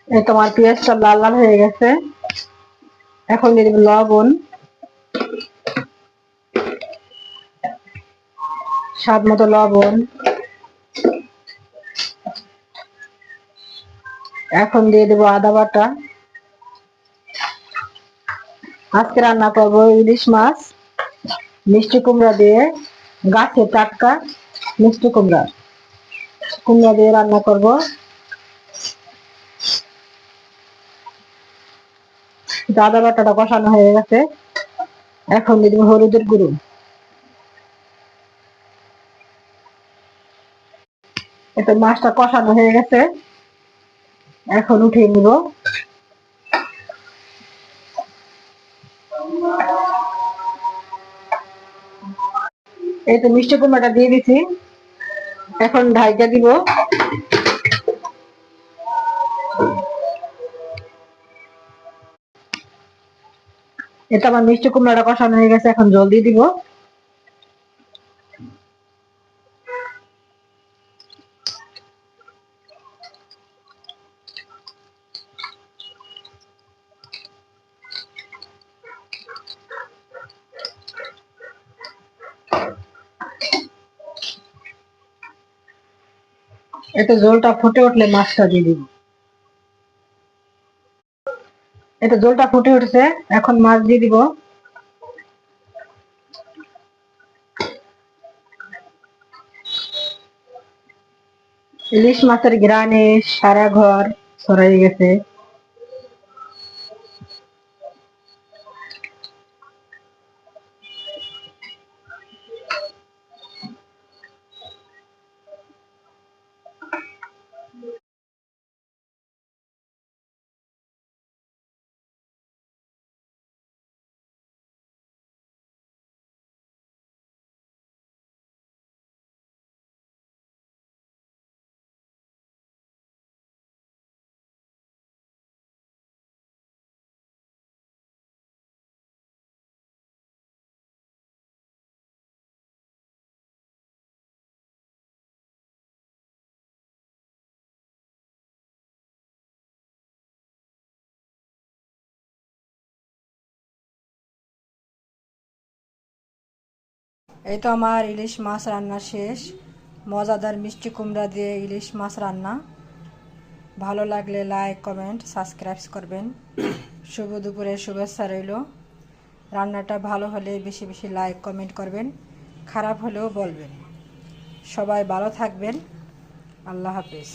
এই তোমার পেঁয়াজটা লাল লাল হয়ে গেছে, এখন দিয়ে দেব লবণ, স্বাদ মতো লবণ। এখন দিয়ে দেব আদা বাটা। আজকে রান্না করবো ইলিশ মাছ মিষ্টি কুমড়া দিয়ে, গাছে টাটকা মিষ্টি কুমড়া কুমড়া দিয়ে রান্না করব। আদা বাটাটা কষানো হয়ে গেছে, এখন দিয়ে দেব হলুদের গুঁড়ো। এতে মাছটা কষানো হয়ে গেছে, এখন উঠিয়ে নিব। এই তো মিষ্টি কুমড়াটা দিয়ে দিছি, এখন ঢাইকা দিব। এটা আমার মিষ্টি কুমড়াটা কষানো হয়ে গেছে, এখন জল দিয়ে দিব। এতে জলটা ফুটে উঠলে মাছটা দিয়ে দিব। এতে জলটা ফুটে উঠেছে, এখন মাছ দিয়ে দিব। ইলিশ মাছের ঘ্রাণে সারা ঘর ছড়াই গেছে। এই তো আমার ইলিশ মাছ রান্না শেষ। মজাদার মিষ্টি কুমড়া দিয়ে ইলিশ মাছ রান্না। ভালো লাগলে লাইক, কমেন্ট, সাবস্ক্রাইব করবেন। শুভ দুপুরের শুভেচ্ছা রইল। রান্নাটা ভালো হলে বেশি বেশি লাইক কমেন্ট করবেন, খারাপ হলেও বলবেন। সবাই ভালো থাকবেন। আল্লাহ হাফেজ।